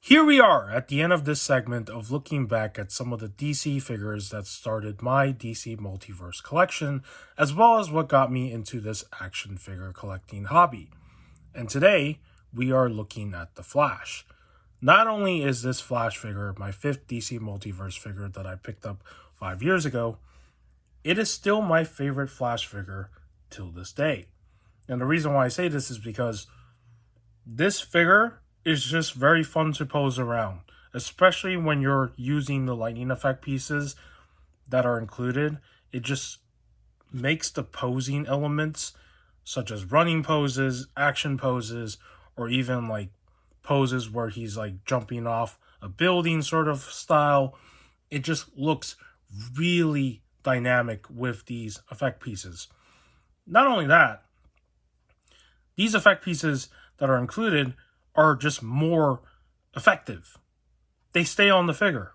Here we are at the end of this segment of looking back at some of the DC figures that started my DC Multiverse collection, as well as what got me into this action figure collecting hobby. And today, we are looking at the Flash. Not only is this Flash figure my fifth DC Multiverse figure that I picked up 5 years ago, it is still my favorite Flash figure till this day. And the reason why I say this is because this figure is just very fun to pose around, especially when you're using the lightning effect pieces that are included. It just makes the posing elements, such as running poses, action poses, or even like poses where he's like jumping off a building sort of style. It just looks really dynamic with these effect pieces. Not only that, these effect pieces that are included are just more effective. They stay on the figure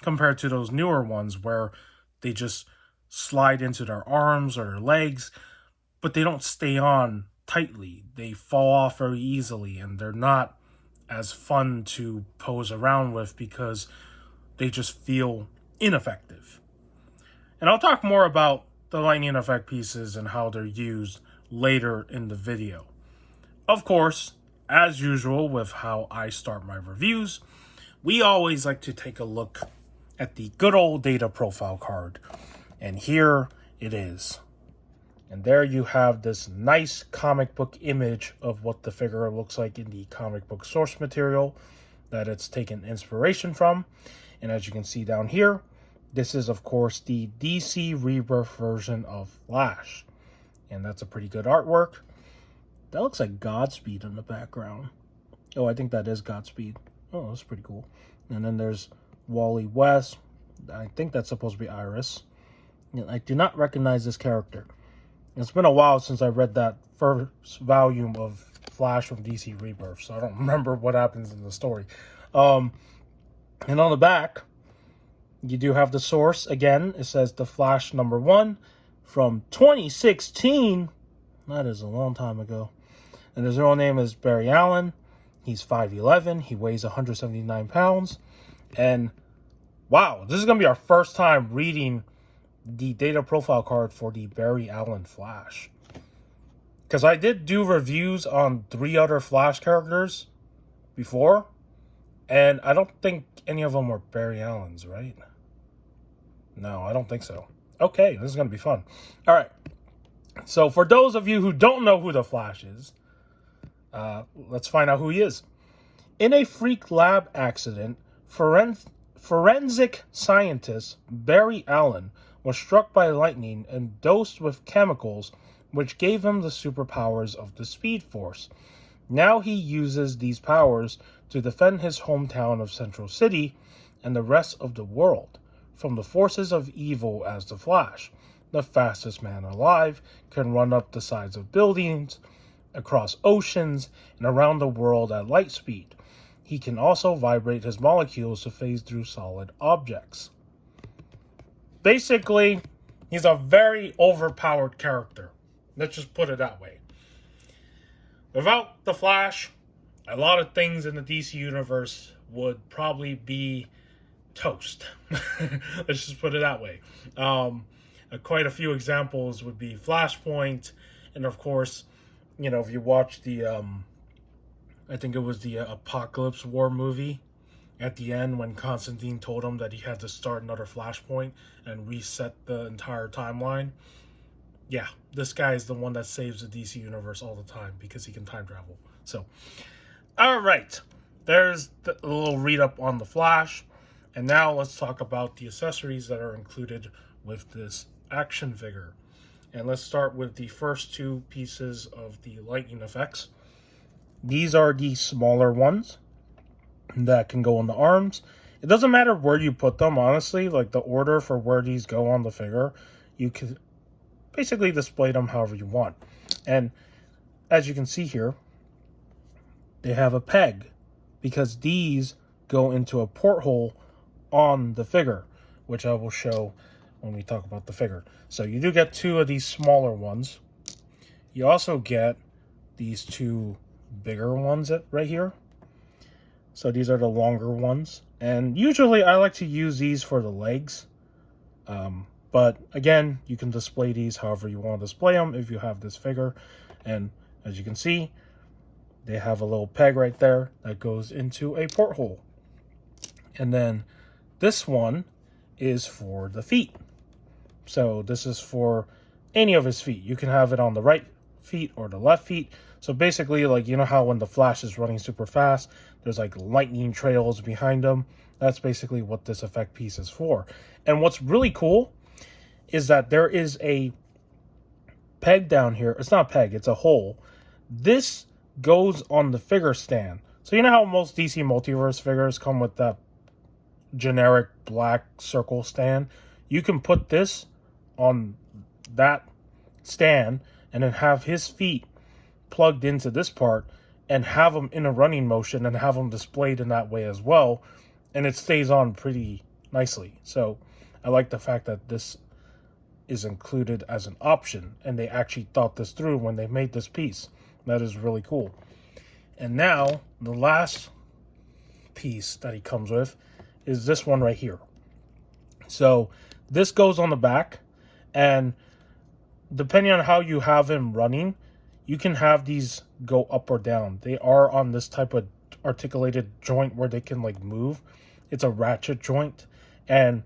compared to those newer ones where they just slide into their arms or their legs, but they don't stay on tightly. They fall off very easily and they're not as fun to pose around with because they just feel ineffective. And I'll talk more about the lightning effect pieces and how they're used later in the video. Of course, as usual with how I start my reviews, we always like to take a look at the good old data profile card. And here it is. And there you have this nice comic book image of what the figure looks like in the comic book source material that it's taken inspiration from. And as you can see down here, this is of course the DC Rebirth version of Flash. And that's a pretty good artwork. That looks like Godspeed in the background. Oh, I think that is Godspeed. Oh, that's pretty cool. And then there's Wally West. I think that's supposed to be Iris. And I do not recognize this character. It's been a while since I read that first volume of Flash from DC Rebirth, so I don't remember what happens in the story. And on the back, you do have the source. Again, it says The Flash #1 from 2016. That is a long time ago. And his real name is Barry Allen. He's 5'11". He weighs 179 pounds. And wow, this is going to be our first time reading the data profile card for the Barry Allen Flash. Because I did do reviews on 3 other Flash characters before. And I don't think any of them were Barry Allen's, right? No, I don't think so. Okay, this is going to be fun. All right. So for those of you who don't know who the Flash is, let's find out who he is. In a freak lab accident, forensic scientist Barry Allen was struck by lightning and dosed with chemicals which gave him the superpowers of the Speed Force. Now he uses these powers to defend his hometown of Central City and the rest of the world from the forces of evil as the Flash. The fastest man alive, can run up the sides of buildings, across oceans, and around the world at light speed. He can also vibrate his molecules to phase through solid objects. Basically, he's a very overpowered character. Let's just put it that way. Without the Flash, a lot of things in the DC universe would probably be toast. Let's just put it that way. Quite a few examples would be Flashpoint, and of course, you know, if you watch the, I think it was the Apocalypse War movie, at the end when Constantine told him that he had to start another Flashpoint and reset the entire timeline. Yeah, this guy is the one that saves the DC universe all the time because he can time travel. So, all right, there's a little read up on the Flash, and now let's talk about the accessories that are included with this action figure. And let's start with the first 2 pieces of the lightning effects. These are the smaller ones that can go on the arms. It doesn't matter where you put them, honestly. Like the order for where these go on the figure, you can basically display them however you want. And as you can see here, they have a peg because these go into a porthole on the figure, which I will show when we talk about the figure. So you do get 2 of these smaller ones. You also get these 2 bigger ones right here. So these are the longer ones. And usually I like to use these for the legs. But again, you can display these however you want to display them if you have this figure. And as you can see, they have a little peg right there that goes into a porthole. And then this one is for the feet. So this is for any of his feet. You can have it on the right feet or the left feet. So basically, like, you know how when the Flash is running super fast, there's like lightning trails behind him. That's basically what this effect piece is for. And what's really cool is that there is a peg down here. It's not a peg, it's a hole. This goes on the figure stand. So you know how most DC Multiverse figures come with that generic black circle stand? You can put this on that stand and then have his feet plugged into this part and have them in a running motion and have them displayed in that way as well, and it stays on pretty nicely. So I like the fact that this is included as an option, and they actually thought this through when they made this piece. That is really cool. And now the last piece that he comes with is this one right here. So this goes on the back, and depending on how you have him running, you can have these go up or down. They are on this type of articulated joint where they can like move. It's a ratchet joint. And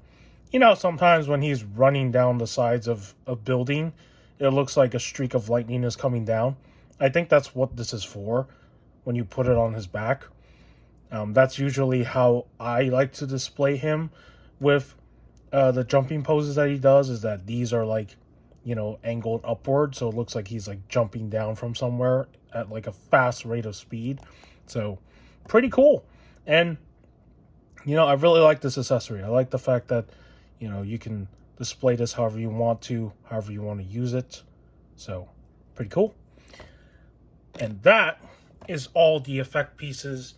you know, sometimes when he's running down the sides of a building, it looks like a streak of lightning is coming down. I think that's what this is for when you put it on his back. That's usually how I like to display him with the jumping poses that he does, is that these are like, you know, angled upward, so it looks like he's like jumping down from somewhere at like a fast rate of speed. So pretty cool. And you know, I really like this accessory. I like the fact that, you know, you can display this however you want to, however you want to use it. So pretty cool. And that is all the effect pieces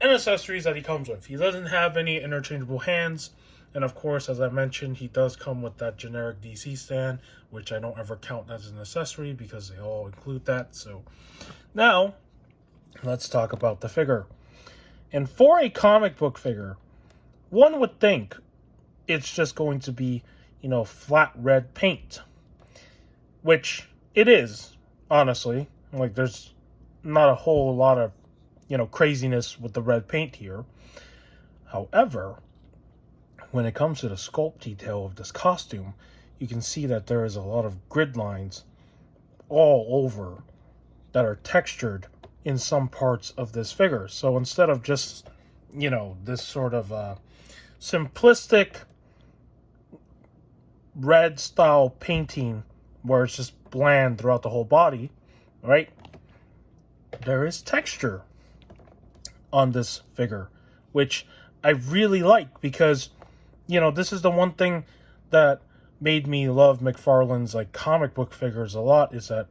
and accessories that he comes with. He doesn't have any interchangeable hands. And of course, as I mentioned, he does come with that generic DC stand, which I don't ever count as an accessory because they all include that. So now let's talk about the figure. And for a comic book figure, one would think it's just going to be, you know, flat red paint, which it is, honestly. Like, there's not a whole lot of, you know, craziness with the red paint here. However, when it comes to the sculpt detail of this costume, you can see that there is a lot of grid lines all over that are textured in some parts of this figure. So instead of just, you know, this sort of simplistic red style painting where it's just bland throughout the whole body, right? There is texture on this figure, which I really like, because, you know, this is the one thing that made me love Mcfarlane's like comic book figures a lot, is that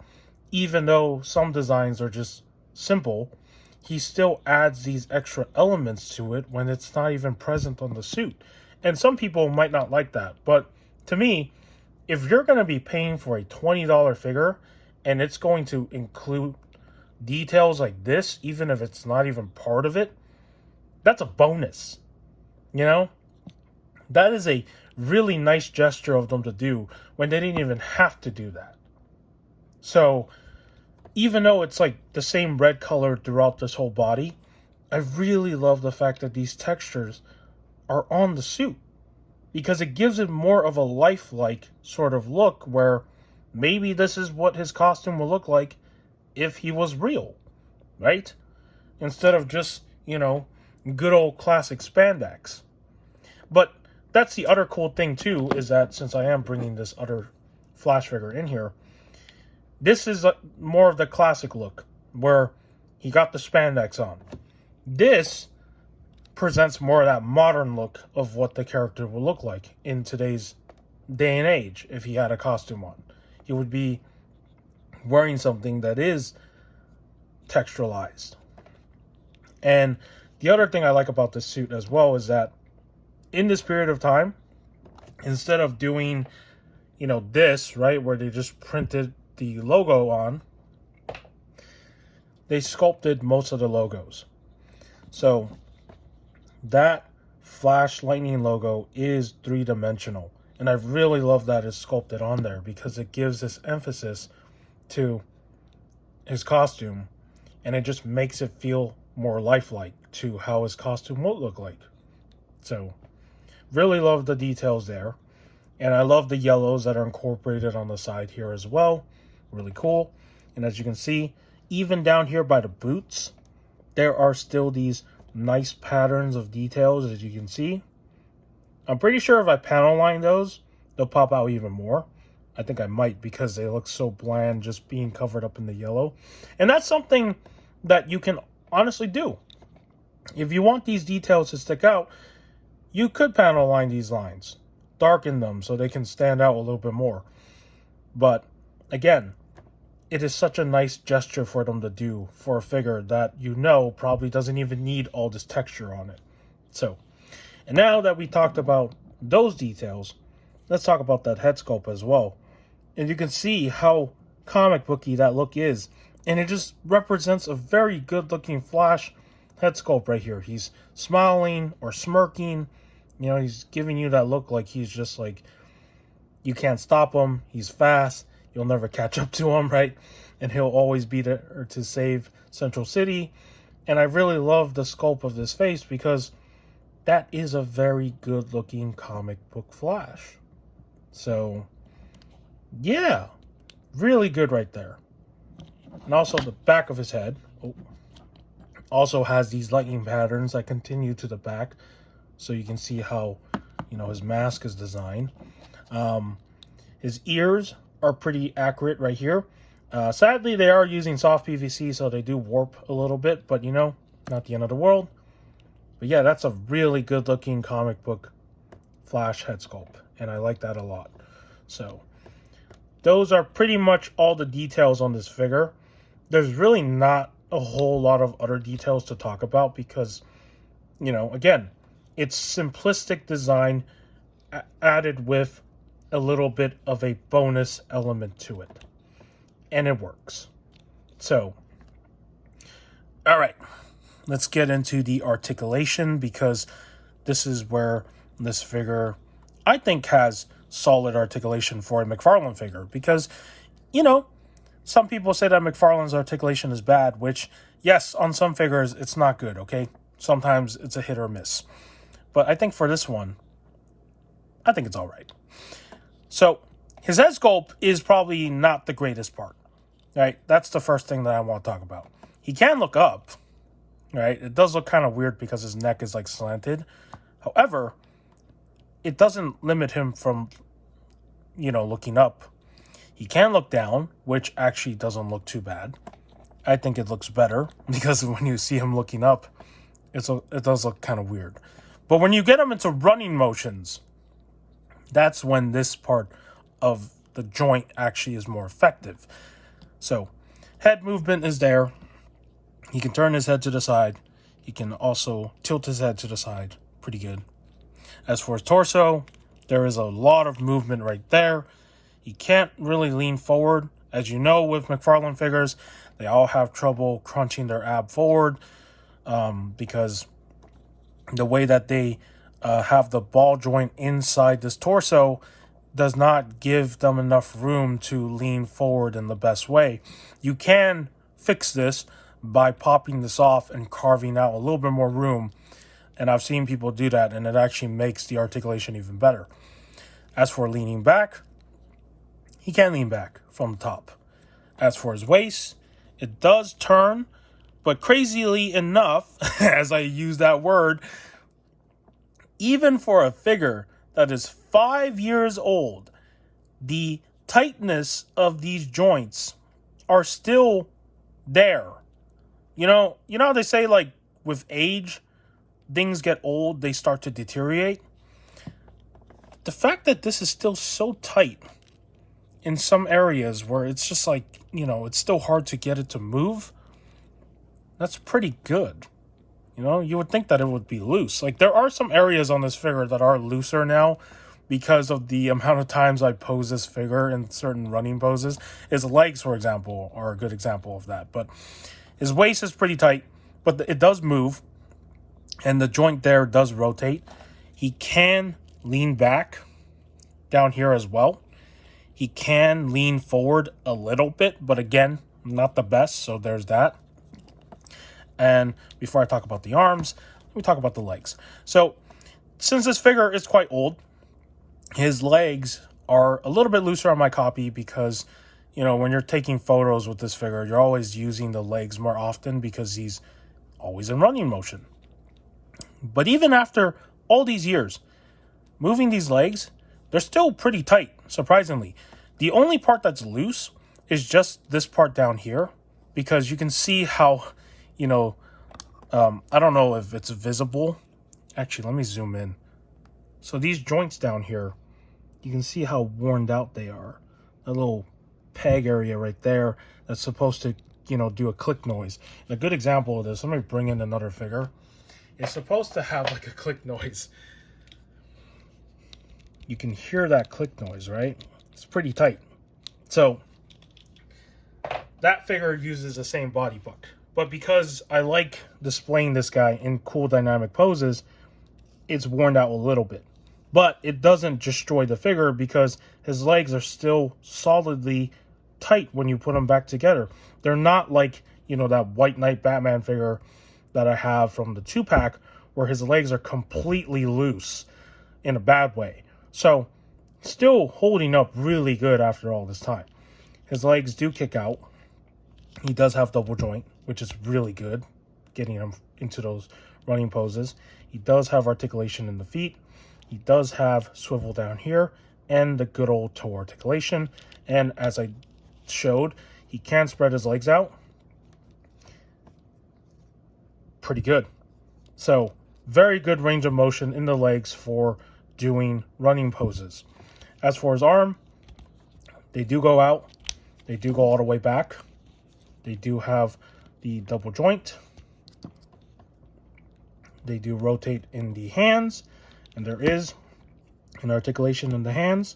even though some designs are just simple, he still adds these extra elements to it when it's not even present on the suit. And some people might not like that, but to me, if you're going to be paying for a $20 figure and it's going to include details like this, even if it's not even part of it, that's a bonus. You know, that is a really nice gesture of them to do when they didn't even have to do that. So even though it's like the same red color throughout this whole body, I really love the fact that these textures are on the suit, because it gives it more of a lifelike sort of look, where maybe this is what his costume will look like if he was real, right? Instead of just, you know, good old classic spandex. But that's the other cool thing too, is that since I am bringing this other Flash figure in here, this is more of the classic look where he got the spandex on. This presents more of that modern look of what the character would look like in today's day and age. If he had a costume on, he would be wearing something that is texturalized. And the other thing I like about this suit as well is that in this period of time, instead of doing, you know, this, right, where they just printed the logo on, they sculpted most of the logos. So that Flash Lightning logo is three-dimensional. And I really love that it's sculpted on there because it gives this emphasis to his costume, and it just makes it feel more lifelike to how his costume would look like. So, really love the details there. And I love the yellows that are incorporated on the side here as well. Really cool. And as you can see, even down here by the boots, there are still these nice patterns of details, as you can see. I'm pretty sure if I panel line those, they'll pop out even more. I think I might because they look so bland just being covered up in the yellow. And that's something that you can honestly do. If you want these details to stick out, you could panel line these lines. Darken them so they can stand out a little bit more. But again, it is such a nice gesture for them to do for a figure that you know probably doesn't even need all this texture on it. So, and now that we talked about those details, let's talk about that head sculpt as well. And you can see how comic booky that look is. And it just represents a very good looking Flash head sculpt right here. He's smiling or smirking. You know, he's giving you that look like he's just like, you can't stop him. He's fast. You'll never catch up to him, right? And he'll always be there to save Central City. And I really love the sculpt of this face because that is a very good looking comic book Flash. So, yeah, really good right there. And also the back of his head also has these lightning patterns that continue to the back. So you can see how, you know, his mask is designed. His ears are pretty accurate right here. Sadly, they are using soft PVC, so they do warp a little bit. But, you know, not the end of the world. But yeah, that's a really good looking comic book Flash head sculpt. And I like that a lot. So, those are pretty much all the details on this figure. There's really not a whole lot of other details to talk about because, you know, again, it's simplistic design added with a little bit of a bonus element to it. And it works. So, all right, let's get into the articulation because this is where this figure, I think, has solid articulation for a Mcfarlane figure because, you know, some people say that Mcfarlane's articulation is bad, which, yes, on some figures, it's not good, okay? Sometimes it's a hit or miss. But I think for this one, I think it's all right. So, his head sculpt is probably not the greatest part, right? That's the first thing that I want to talk about. He can look up, right? It does look kind of weird because his neck is like slanted. However, it doesn't limit him from, you know, looking up. He can look down, which actually doesn't look too bad. I think it looks better because when you see him looking up, it does look kind of weird. But when you get him into running motions, that's when this part of the joint actually is more effective. So, head movement is there. He can turn his head to the side. He can also tilt his head to the side. Pretty good. As for his torso, there is a lot of movement right there. He can't really lean forward. As you know, with Mcfarlane figures, they all have trouble crunching their ab forward because the way that they have the ball joint inside this torso does not give them enough room to lean forward in the best way. You can fix this by popping this off and carving out a little bit more room. And I've seen people do that, and it actually makes the articulation even better. As for leaning back, he can lean back from the top. As for his waist, it does turn, but crazily enough, as I use that word, even for a figure that is 5 years old, the tightness of these joints are still there. You know how they say, like, with age, things get old, they start to deteriorate? The fact that this is still so tight in some areas where it's just like, you know, it's still hard to get it to move, that's pretty good. You know, you would think that it would be loose. Like, there are some areas on this figure that are looser now because of the amount of times I pose this figure in certain running poses. His legs, for example, are a good example of that. But his waist is pretty tight, but it does move. and the joint there does rotate. He can lean back down here as well. He can lean forward a little bit, but again, not the best, so there's that. And before I talk about the arms, let me talk about the legs. So, since this figure is quite old, his legs are a little bit looser on my copy because, you know, when you're taking photos with this figure, you're always using the legs more often because he's always in running motion. But even after all these years, moving these legs, they're still pretty tight, surprisingly. The only part that's loose is just this part down here, because you can see how, you know, I don't know if it's visible. Actually, let me zoom in. So these joints down here, you can see how worn out they are. That little peg area right there that's supposed to, you know, do a click noise. And a good example of this, let me bring in another figure. It's supposed to have like a click noise. You can hear that click noise, right? It's pretty tight. So that figure uses the same body book. But because I like displaying this guy in cool dynamic poses, it's worn out a little bit. But it doesn't destroy the figure because his legs are still solidly tight when you put them back together. They're not like, you know, that White Knight Batman figure that I have from the 2-pack where his legs are completely loose in a bad way. So, still holding up really good after all this time. His legs do kick out. He does have double joint, which is really good, getting him into those running poses. He does have articulation in the feet. He does have swivel down here and the good old toe articulation. And as I showed, he can spread his legs out pretty good. So, very good range of motion in the legs for doing running poses. As for his arm, they do go out. They do go all the way back. They do have the double joint. They do rotate in the hands. And there is an articulation in the hands.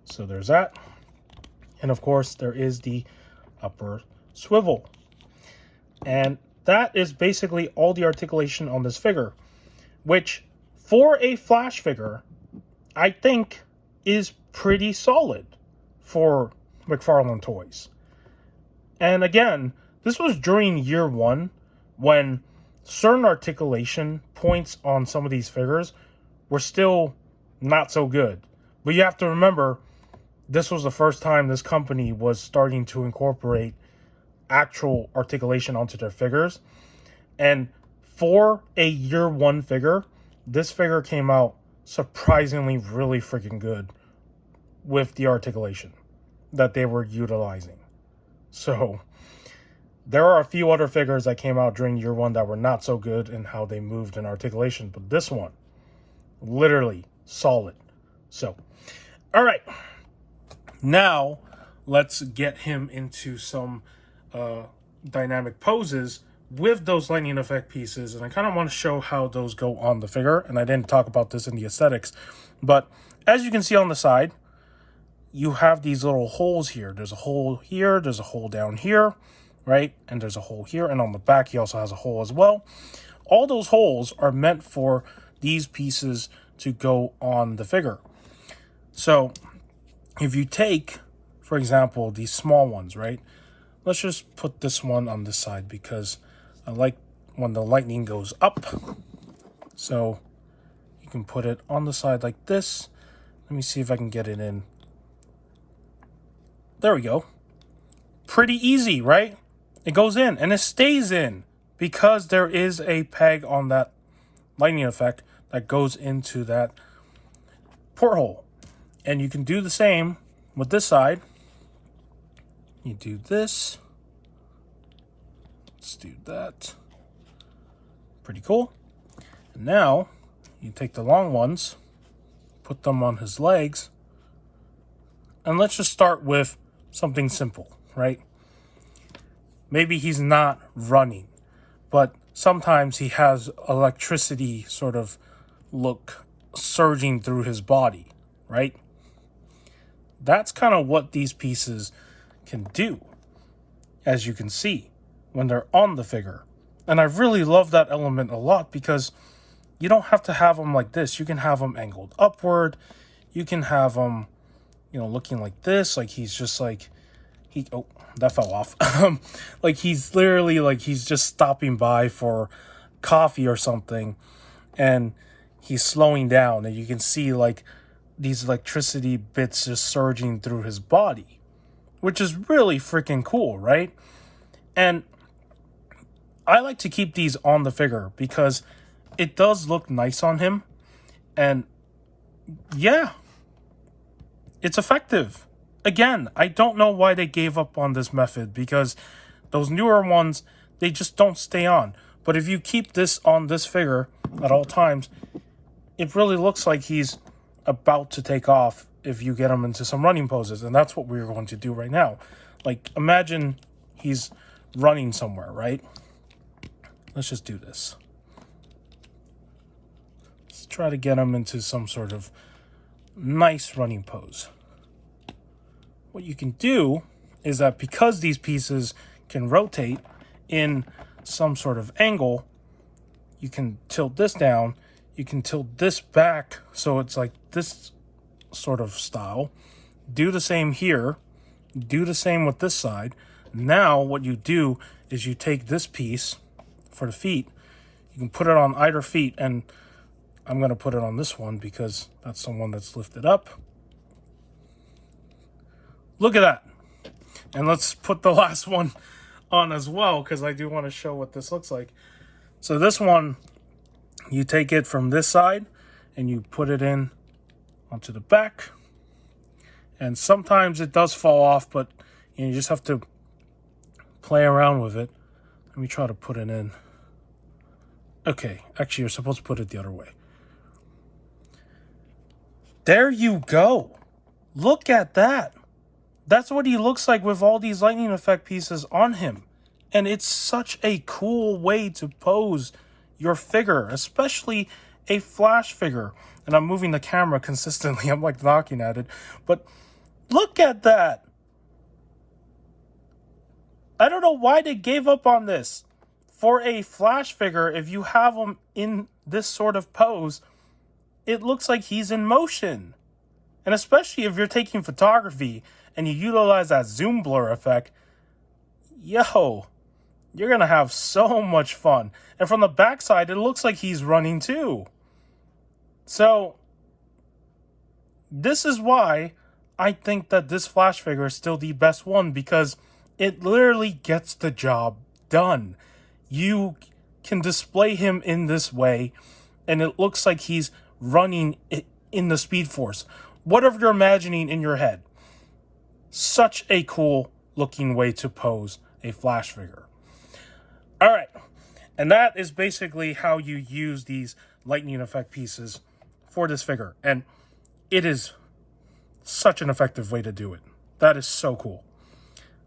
So there's that. And of course, there is the upper swivel. And that is basically all the articulation on this figure, which for a Flash figure, I think is pretty solid for Mcfarlane Toys. And again, this was during year one when certain articulation points on some of these figures were still not so good. But you have to remember, this was the first time this company was starting to incorporate actual articulation onto their figures. And for a year one figure, this figure came out surprisingly really freaking good with the articulation that they were utilizing. So there are a few other figures that came out during year one that were not so good in how they moved in articulation, but this one, literally solid. So, all right. Now, let's get him into some dynamic poses with those lightning effect pieces. And I kind of want to show how those go on the figure. And I didn't talk about this in the aesthetics. But as you can see on the side, you have these little holes here. There's a hole here. There's a hole down here, right? And there's a hole here. And on the back, he also has a hole as well. All those holes are meant for these pieces to go on the figure. So if you take, for example, these small ones, right? Let's just put this one on this side because I like when the lightning goes up. So you can put it on the side like this. Let me see if I can get it in. There we go. Pretty easy, right? It goes in and it stays in because there is a peg on that lightning effect that goes into that porthole. And you can do the same with this side. You do this. Let's do that. Pretty cool. And now you take the long ones, put them on his legs, and let's just start with something simple, right? Maybe he's not running, but sometimes he has electricity sort of look surging through his body, right? That's kind of what these pieces can do, as you can see, when they're on the figure. And I really love that element a lot because you don't have to have them like this. You can have them angled upward. You can have them, looking like this. Like he's just like, oh, that fell off. Like he's literally like he's just stopping by for coffee or something. And he's slowing down. And you can see like these electricity bits just surging through his body, which is really freaking cool, right? And I like to keep these on the figure because it does look nice on him. And yeah, it's effective. Again, I don't know why they gave up on this method because those newer ones, they just don't stay on. But if you keep this on this figure at all times, it really looks like he's about to take off if you get him into some running poses. And that's what we're going to do right now. Like, imagine he's running somewhere, right? Let's just do this. Let's try to get him into some sort of nice running pose. What you can do is that because these pieces can rotate in some sort of angle, you can tilt this down, you can tilt this back so it's like this sort of style. Do the same here, do the same with this side. Now what you do is you take this piece for the feet, you can put it on either feet, and I'm going to put it on this one because that's the one that's lifted up. Look at that. And let's put the last one on as well because I do want to show what this looks like. So this one, you take it from this side and you put it in onto the back. And sometimes it does fall off, but you just have to play around with it. Let me try to put it in. Okay, actually you're supposed to put it the other way. There you go. Look at that. That's what he looks like with all these lightning effect pieces on him. And it's such a cool way to pose your figure, especially a Flash figure. And I'm moving the camera consistently. I'm like knocking at it. But look at that. I don't know why they gave up on this. For a Flash figure, if you have him in this sort of pose, it looks like he's in motion. And especially if you're taking photography and you utilize that zoom blur effect, yo, you're going to have so much fun. And from the backside, it looks like he's running too. So, this is why I think that this Flash figure is still the best one, because it literally gets the job done. You can display him in this way, and it looks like he's running in the Speed Force. Whatever you're imagining in your head. Such a cool looking way to pose a Flash figure. All right. And that is basically how you use these lightning effect pieces for this figure. And it is such an effective way to do it. That is so cool.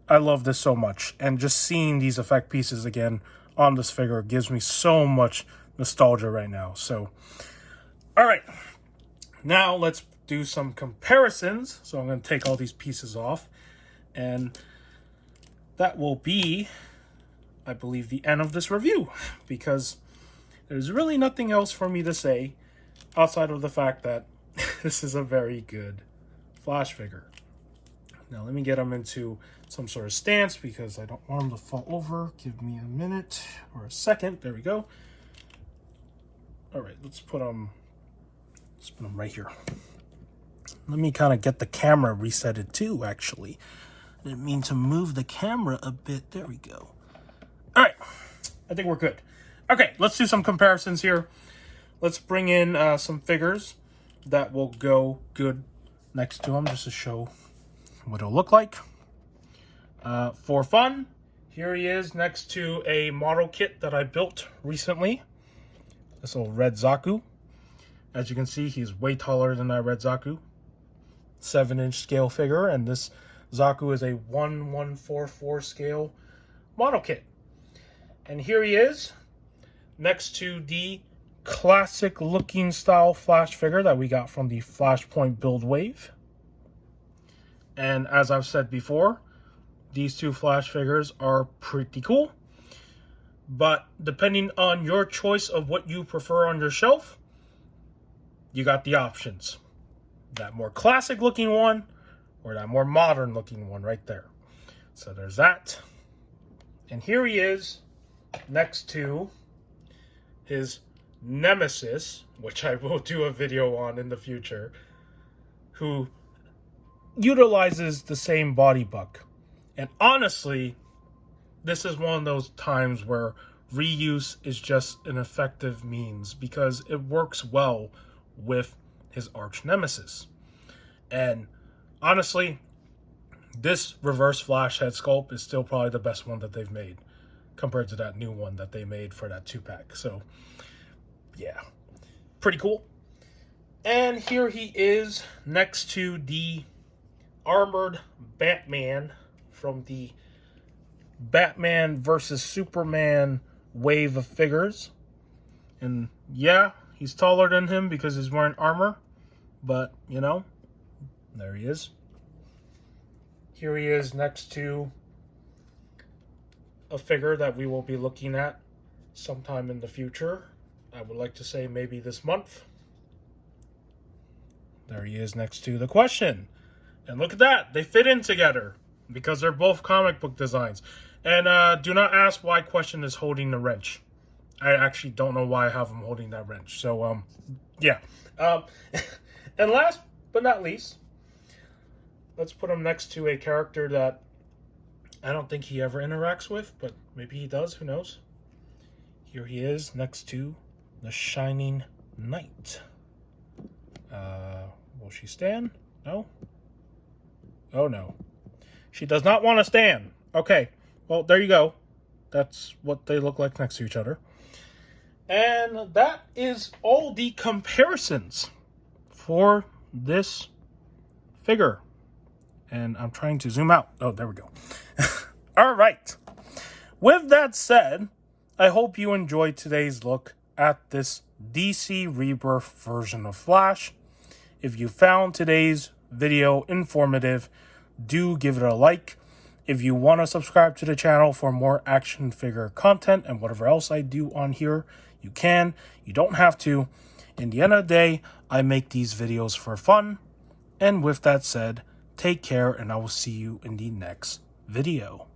I love this so much. And just seeing these effect pieces again on this figure gives me so much nostalgia right now. So, all right. Now let's do some comparisons. So I'm going to take all these pieces off, and that will be, I believe, the end of this review, because there's really nothing else for me to say outside of the fact that this is a very good Flash figure. Now let me get him into some sort of stance because I don't want him to fall over. Give me a minute or a second. There we go. All right, let's put him right here. Let me kind of get the camera resetted too, actually. I didn't mean to move the camera a bit. There we go. All right. I think we're good. Okay, let's do some comparisons here. Let's bring in some figures that will go good next to them just to show what it'll look like. For fun, here he is next to a model kit that I built recently. This little red Zaku. As you can see, he's way taller than that red Zaku. 7-inch scale figure, and this Zaku is a 1/144 scale model kit. And here he is next to the classic looking style Flash figure that we got from the Flashpoint build wave. And as I've said before, these two Flash figures are pretty cool. But depending on your choice of what you prefer on your shelf, you got the options. That more classic looking one or that more modern looking one right there. So there's that. And here he is next to his nemesis, which I will do a video on in the future, who utilizes the same body buck. And honestly, this is one of those times where reuse is just an effective means because it works well with his arch nemesis. And honestly, this reverse flash head sculpt is still probably the best one that they've made compared to that new one that they made for that 2-pack. So yeah, pretty cool. And here he is next to the armored Batman from the Batman versus Superman wave of figures. And yeah, he's taller than him because he's wearing armor, but you know, there he is. Here he is next to a figure that we will be looking at sometime in the future. I would like to say maybe this month. There he is next to the Question. And look at that, they fit in together because they're both comic book designs. And do not ask why Question is holding the wrench. I actually don't know why I have him holding that wrench. So, yeah. And last but not least, let's put him next to a character that I don't think he ever interacts with, but maybe he does, who knows. Here he is next to the Shining Knight. Will she stand? No? Oh, no. She does not want to stand. Okay, well, there you go. That's what they look like next to each other. And that is all the comparisons for this figure. And I'm trying to zoom out. Oh, there we go. All right. With that said, I hope you enjoyed today's look at this DC Rebirth version of Flash. If you found today's video informative, do give it a like. If you want to subscribe to the channel for more action figure content and whatever else I do on here, you can. You don't have to. In the end of the day, I make these videos for fun. And with that said, take care, and I will see you in the next video.